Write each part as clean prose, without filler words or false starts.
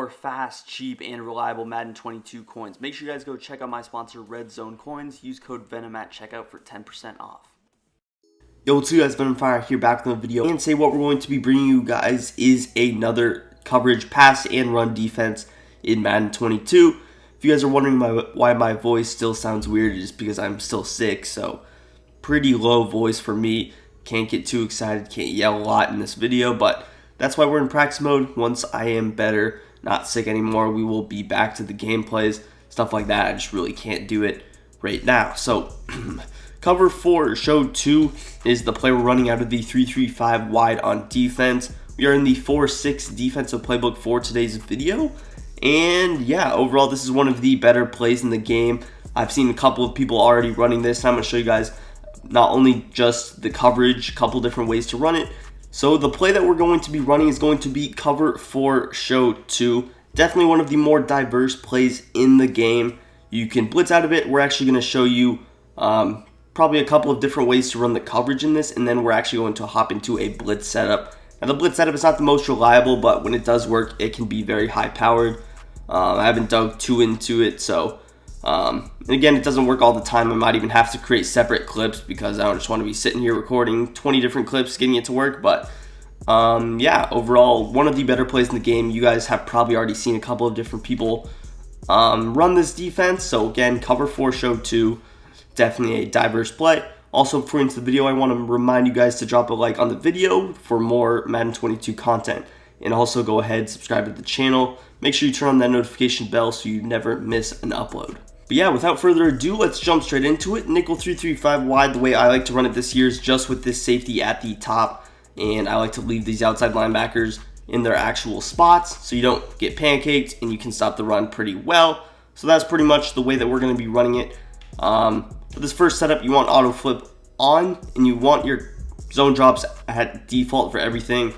more fast, cheap, and reliable Madden 22 coins. Make sure you guys go check out my sponsor, Red Zone Coins. Use code VENM at checkout for 10% off. Yo, what's up guys, VENM Fire here back with a video. And today what we're going to be bringing you guys is another coverage pass and run defense in Madden 22. If you guys are wondering why my voice still sounds weird, it's because I'm still sick, so pretty low voice for me. Can't get too excited, can't yell a lot in this video, but that's why we're in practice mode. Once I am better, not sick anymore, we will be back to the gameplays, stuff like that. I just really can't do it right now. So cover 4, show 2 is the play we're running out of the 3-3-5 wide on defense. We are in the 4-6 defensive playbook for today's video. And yeah, overall this is one of the better plays in the game. I've seen a couple of people already running this, and I'm going to show you guys not only just the coverage, a couple different ways to run it. So the play that we're going to be running is going to be cover 4, show 2. Definitely one of the more diverse plays in the game. You can blitz out of it. We're actually going to show you probably a couple of different ways to run the coverage in this, and then we're actually going to hop into a blitz setup. Now the blitz setup is not the most reliable, but when it does work, it can be very high powered. I haven't dug too into it, so and again, it doesn't work all the time. I might even have to create separate clips because I don't just want to be sitting here recording 20 different clips getting it to work. But yeah, overall one of the better plays in the game. You guys have probably already seen a couple of different people run this defense. So again, cover 4, show 2, definitely a diverse play. Also, before we get into the video, I want to remind you guys to drop a like on the video for more Madden 22 content. And also go ahead, subscribe to the channel. Make sure you turn on that notification bell so you never miss an upload. But yeah, without further ado, let's jump straight into it. Nickel 3-3-5 wide. The way I like to run it this year is just with this safety at the top. And I like to leave these outside linebackers in their actual spots so you don't get pancaked and you can stop the run pretty well. So that's pretty much the way that we're going to be running it. For this first setup, you want auto flip on and you want your zone drops at default for everything.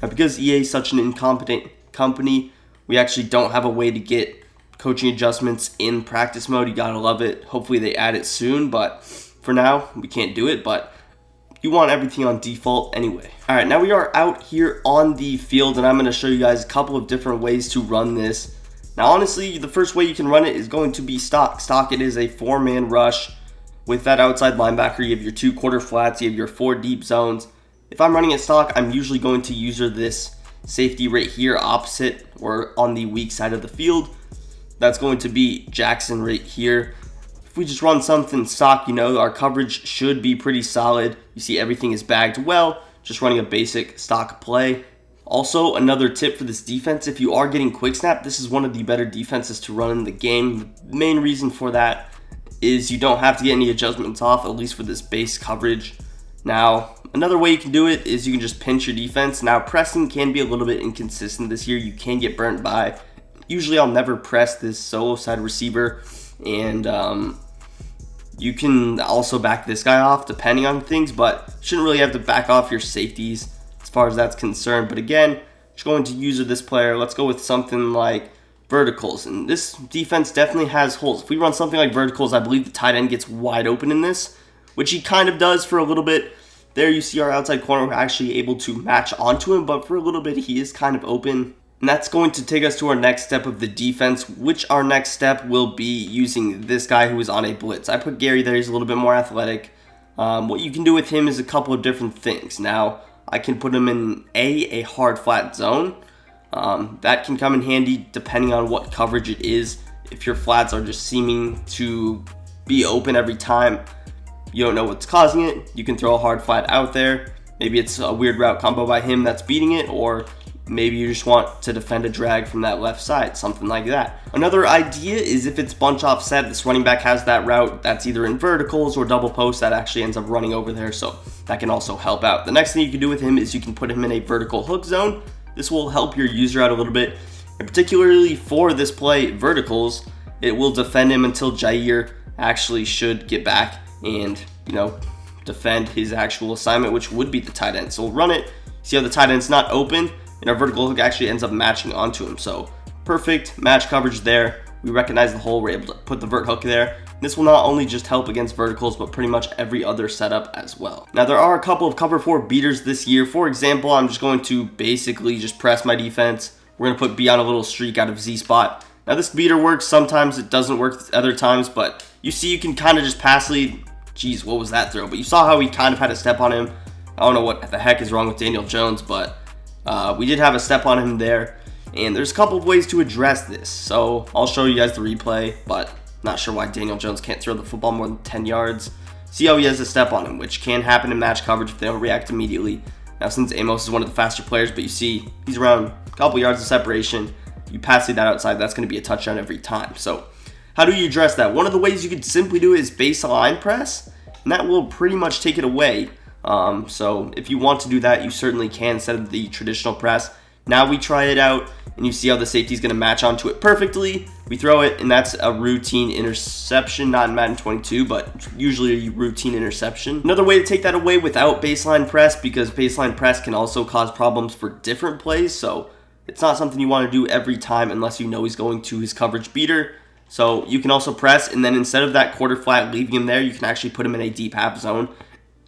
Now, because EA is such an incompetent company, we actually don't have a way to get coaching adjustments in practice mode. You gotta love it. Hopefully they add it soon, but for now, we can't do it, but you want everything on default anyway. All right, now we are out here on the field, and I'm gonna show you guys a couple of different ways to run this. Now, honestly, the first way you can run it is going to be stock. Stock, it is a 4-man rush with that outside linebacker. You have your 2 quarter flats, you have your 4 deep zones. If I'm running it stock, I'm usually going to use this safety right here opposite or on the weak side of the field. That's going to be Jackson right here. If we just run something stock, you know, our coverage should be pretty solid. You see everything is bagged well, just running a basic stock play. Also, another tip for this defense, if you are getting quick snap, this is one of the better defenses to run in the game. The main reason for that is you don't have to get any adjustments off, at least for this base coverage. Now, another way you can do it is you can just pinch your defense. Now, pressing can be a little bit inconsistent this year. You can get burnt by. Usually, I'll never press this solo side receiver, and you can also back this guy off depending on things, but you shouldn't really have to back off your safeties as far as that's concerned. But again, just going to use this player. Let's go with something like verticals, and this defense definitely has holes. If we run something like verticals, I believe the tight end gets wide open in this, which he kind of does for a little bit. There you see our outside corner, we're actually able to match onto him, but for a little bit he is kind of open. And that's going to take us to our next step of the defense, which our next step will be using this guy who is on a blitz. I put Gary there, he's a little bit more athletic. What you can do with him is a couple of different things. Now, I can put him in a hard flat zone. That can come in handy depending on what coverage it is. If your flats are just seeming to be open every time, you don't know what's causing it, you can throw a hard flat out there. Maybe it's a weird route combo by him that's beating it, or maybe you just want to defend a drag from that left side, something like that. Another idea is if it's bunch offset, this running back has that route that's either in verticals or double post that actually ends up running over there, so that can also help out. The next thing you can do with him is you can put him in a vertical hook zone. This will help your user out a little bit, and particularly for this play, verticals, it will defend him until Jair actually should get back and, you know, defend his actual assignment, which would be the tight end. So we'll run it, see how the tight end's not open, and our vertical hook actually ends up matching onto him. So perfect match coverage there. We recognize the hole, we're able to put the vert hook there. This will not only just help against verticals, but pretty much every other setup as well. Now, there are a couple of cover 4 beaters this year. For example, I'm just going to basically just press my defense we're going to put B on a little streak out of Z spot. Now this beater works, sometimes it doesn't work other times, but you see you can kind of just pass lead. Jeez, what was that throw? But you saw how we kind of had a step on him. I don't know what the heck is wrong with Daniel Jones, but we did have a step on him there. And there's a couple of ways to address this. So I'll show you guys the replay, but not sure why Daniel Jones can't throw the football more than 10 yards. See how he has a step on him, which can happen in match coverage if they don't react immediately. Now, since Amos is one of the faster players, but you see he's around a couple yards of separation, you pass that outside, that's going to be a touchdown every time. So how do you address that? One of the ways you could simply do it is baseline press, and that will pretty much take it away. So if you want to do that, you certainly can instead of the traditional press. Now we try it out, and you see how the safety is going to match onto it perfectly. We throw it, and that's a routine interception, not in Madden 22, but usually a routine interception. Another way to take that away without baseline press, because baseline press can also cause problems for different plays, so it's not something you want to do every time unless you know he's going to his coverage beater. So you can also press, and then instead of that quarter flat leaving him there, you can actually put him in a deep half zone.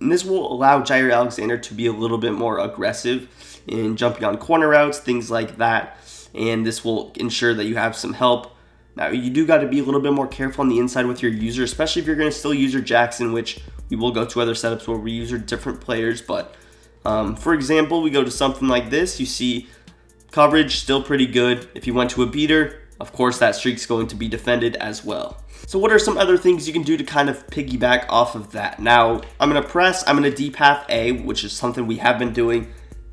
And this will allow Jair Alexander to be a little bit more aggressive in jumping on corner routes, things like that. And this will ensure that you have some help. Now, you do got to be a little bit more careful on the inside with your user, especially if you're going to still use your Jackson, which we will go to other setups where we use our different players. But for example, we go to something like this. You see coverage still pretty good. If you went to a beater, of course, that streak's going to be defended as well. So what are some other things you can do to kind of piggyback off of that? Now, I'm going to press, I'm going to deep half A, which is something we have been doing.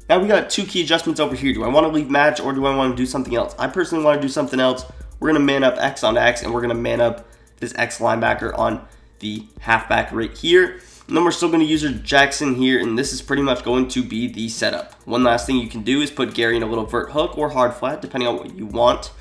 Now we got two key adjustments over here. Do I want to leave match or do I want to do something else? I personally want to do something else. We're going to man up X on X, and we're going to man up this X linebacker on the halfback right here. And then we're still going to use our Jackson here, and this is pretty much going to be the setup. One last thing you can do is put Gary in a little vert hook or hard flat, depending on what you want.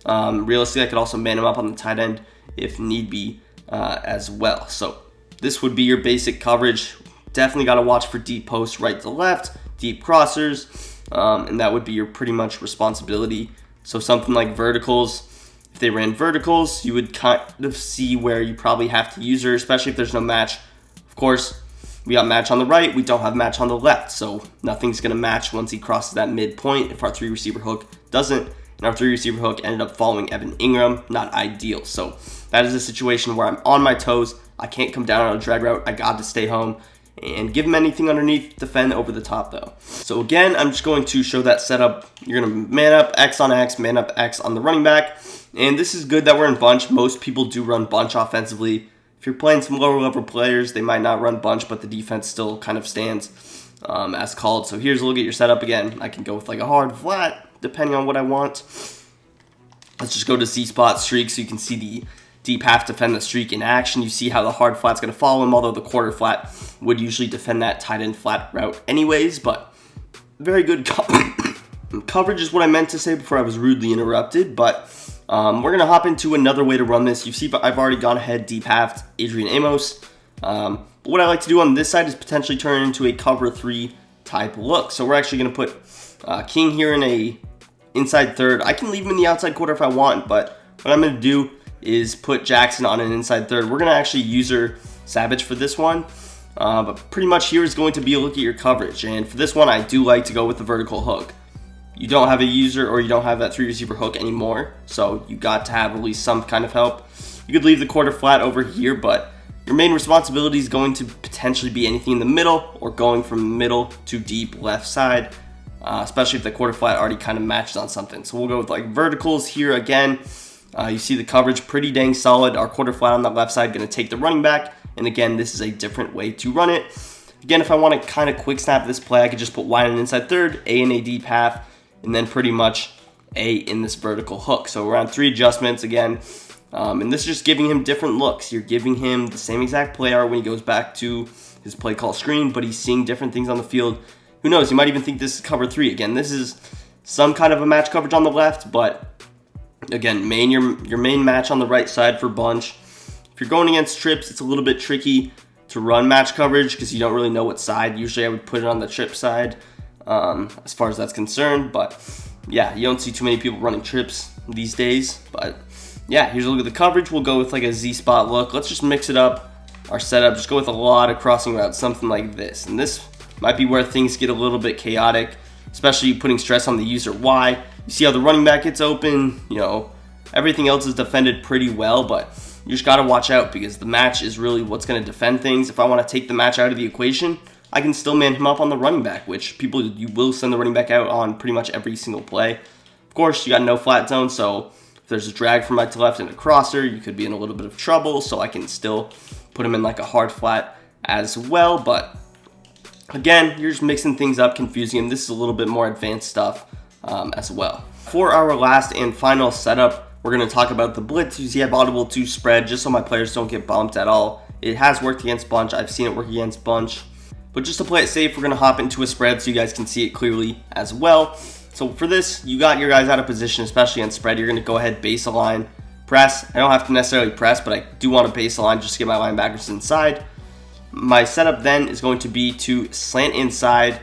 Realistically, I could also man him up on the tight end if need be as well. So this would be your basic coverage. Definitely got to watch for deep posts right to left, deep crossers, and that would be your pretty much responsibility. So something like verticals, if they ran verticals, you would kind of see where you probably have to use her, especially if there's no match. Of course, we got match on the right, we don't have match on the left, so nothing's going to match once he crosses that midpoint if our 3 receiver hook doesn't. And our 3 receiver hook ended up following Evan Ingram, not ideal. So that is a situation where I'm on my toes. I can't come down on a drag route. I got to stay home and give him anything underneath, defend over the top though. So again, I'm just going to show that setup. You're going to man up X on X, man up X on the running back. And this is good that we're in bunch. Most people do run bunch offensively. If you're playing some lower level players, they might not run bunch, but the defense still kind of stands as called. So here's a look at your setup again. I can go with like a hard flat, depending on what I want. Let's just go to Z spot streak so you can see the deep half defend the streak in action. You see how the hard flat's going to follow him, although the quarter flat would usually defend that tight end flat route anyways, but very good coverage is what I meant to say before I was rudely interrupted. But we're going to hop into another way to run this. You see I've already gone ahead deep halved Adrian Amos. But what I like to do on this side is potentially turn it into a cover 3 type look. So we're actually going to put King here in a inside third. I can leave him in the outside quarter if I want, but what I'm going to do is put Jackson on an inside third. We're going to actually use our Savage for this one, but pretty much here is going to be a look at your coverage. And for this one, I do like to go with the vertical hook. You don't have a user or you don't have that 3 receiver hook anymore, so you got to have at least some kind of help. You could leave the quarter flat over here, but your main responsibility is going to potentially be anything in the middle or going from middle to deep left side, especially if the quarter flat already kind of matches on something. So we'll go with like verticals here again. You see the coverage pretty dang solid. Our quarter flat on the left side going to take the running back. And again, this is a different way to run it. Again, if I want to kind of quick snap this play, I could just put Y in an inside third, A in a deep half, and then pretty much A in this vertical hook. So around 3 adjustments again. And this is just giving him different looks. You're giving him the same exact play art when he goes back to his play call screen, but he's seeing different things on the field. Who knows? You might even think this is cover 3. Again, this is some kind of a match coverage on the left, but again, your main match on the right side for bunch. If you're going against trips, it's a little bit tricky to run match coverage because you don't really know what side. Usually I would put it on the trip side as far as that's concerned. But yeah, you don't see too many people running trips these days. But yeah, here's a look at the coverage. We'll go with like a Z spot look. Let's just mix it up. Our setup, just go with a lot of crossing routes, something like this. And this might be where things get a little bit chaotic, especially putting stress on the user Y. You see how the running back gets open, you know, everything else is defended pretty well, but you just got to watch out because the match is really what's going to defend things. If I want to take the match out of the equation, I can still man him up on the running back, which you will send the running back out on pretty much every single play. Of course, you got no flat zone, so if there's a drag from right to left and a crosser, you could be in a little bit of trouble, so I can still put him in like a hard flat as well. But again, you're just mixing things up, confusing him. This is a little bit more advanced stuff as well. For our last and final setup, we're going to talk about the blitz. You see I've audible to spread just so my players don't get bumped at all. It has worked against bunch. I've seen it work against bunch. But just to play it safe, we're going to hop into a spread so you guys can see it clearly as well. So for this, you got your guys out of position, especially on spread. You're going to go ahead, base align, press. I don't have to necessarily press, but I do want to base align just to get my linebackers inside. My setup then is going to be to slant inside.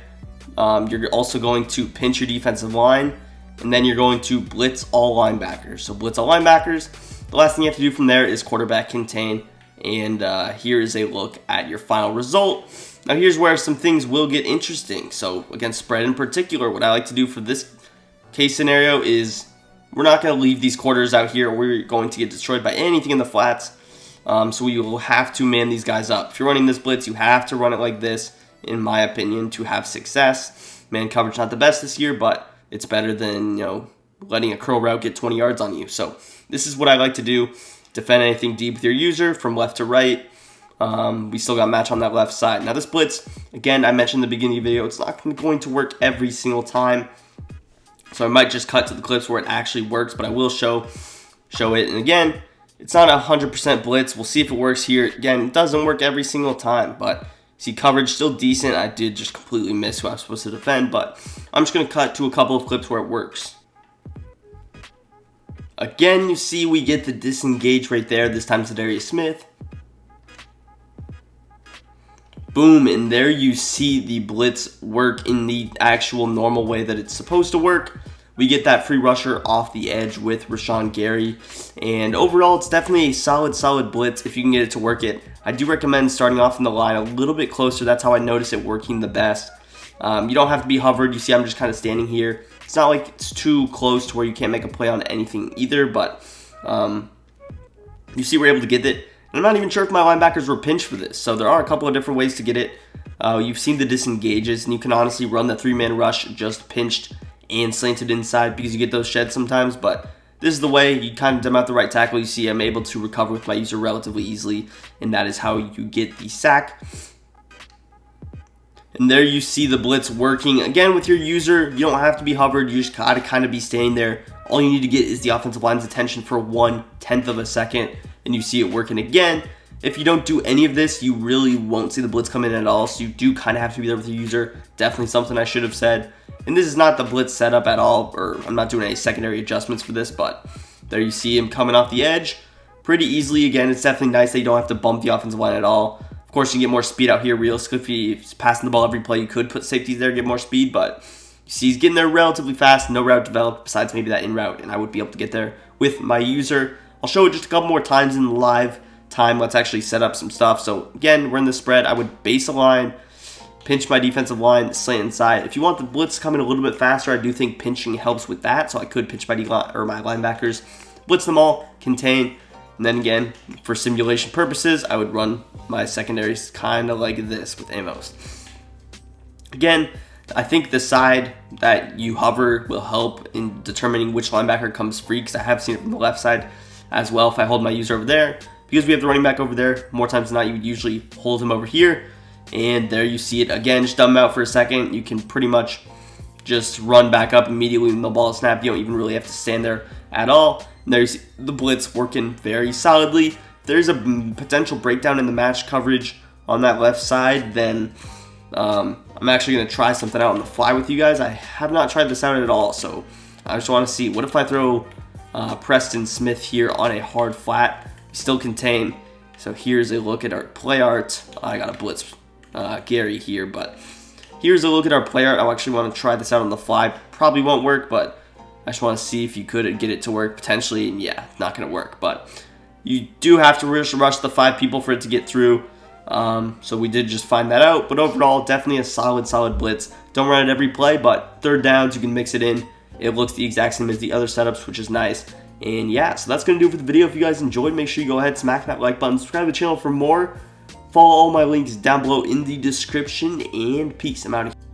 You're also going to pinch your defensive line. And then you're going to blitz all linebackers. So blitz all linebackers. The last thing you have to do from there is quarterback contain. And here is a look at your final result. Now here's where some things will get interesting. So against spread in particular, what I like to do for this case scenario is we're not going to leave these quarters out here. We're going to get destroyed by anything in the flats. So we will have to man these guys up. If you're running this blitz, you have to run it like this, in my opinion, to have success. Man coverage not the best this year, but it's better than, you know, letting a curl route get 20 yards on you. So this is what I like to do. Defend anything deep with your user from left to right. We still got match on that left side. Now this blitz, again, I mentioned in the beginning of the video, it's not going to work every single time. So I might just cut to the clips where it actually works, but I will show it. And again, it's not 100% blitz. We'll see if it works here. Again, it doesn't work every single time, but see, coverage still decent. I did just completely miss who I was supposed to defend, but I'm just going to cut to a couple of clips where it works. Again, you see we get the disengage right there. This time to Darius Smith. Boom, and there you see the blitz work in the actual normal way that it's supposed to work. We get that free rusher off the edge with Rashawn Gary. And overall, it's definitely a solid blitz if you can get it to work it. I do recommend starting off in the line a little bit closer. That's how I notice it working the best. You don't have to be hovered. You see I'm just kind of standing here. It's not like it's too close to where you can't make a play on anything either, but you see we're able to get it. And I'm not even sure if my linebackers were pinched for this. So there are a couple of different ways to get it. You've seen the disengages, and you can honestly run the 3-man rush just pinched and slanted inside because you get those sheds sometimes, but this is the way you kind of dim out the right tackle. You see I'm able to recover with my user relatively easily, and that is how you get the sack. And there you see the blitz working. Again, with your user, you don't have to be hovered. You just gotta kind of be staying there. All you need to get is the offensive line's attention for 1/10 of a second, and you see it working again. If you don't do any of this, you really won't see the blitz come in at all, so you do kind of have to be there with your user. Definitely something I should have said. And this is not the blitz setup at all, or I'm not doing any secondary adjustments for this, but there you see him coming off the edge pretty easily. Again, it's definitely nice that you don't have to bump the offensive line at all. Of course, you get more speed out here. Realistically, if he's passing the ball every play, you could put safeties there to get more speed, but you see he's getting there relatively fast. No route developed besides maybe that in route, and I would be able to get there with my user. I'll show it just a couple more times in live time. Let's actually set up some stuff. So again, we're in the spread. I would base a line, pinch my defensive line, slant inside. If you want the blitz coming a little bit faster, I do think pinching helps with that. So I could pinch my my linebackers, blitz them all, contain, and then again, for simulation purposes, I would run my secondaries kind of like this with Amos. Again, I think the side that you hover will help in determining which linebacker comes free, because I have seen it from the left side as well. If I hold my user over there, because we have the running back over there, more times than not, you would usually hold him over here. And there you see it again. Just dumb him out for a second. You can pretty much just run back up immediately when the ball is snapped. You don't even really have to stand there at all. And there's the blitz working very solidly. If there's a potential breakdown in the match coverage on that left side, then I'm actually going to try something out on the fly with you guys. I have not tried this out at all, so I just want to see, what if I throw Preston Smith here on a hard flat, still contain. So here's a look at our play art. I got a blitz Gary here, but here's a look at our play art. I actually want to try this out on the fly. Probably won't work, but I just want to see if you could get it to work potentially. And yeah, not going to work, but you do have to rush the 5 people for it to get through. So we did just find that out, but overall, definitely a solid blitz. Don't run it every play, but third downs, you can mix it in It looks the exact same as the other setups, which is nice. And yeah, so that's going to do it for the video. If you guys enjoyed, make sure you go ahead, smack that like button, subscribe to the channel for more. Follow all my links down below in the description, and peace. I'm out of here.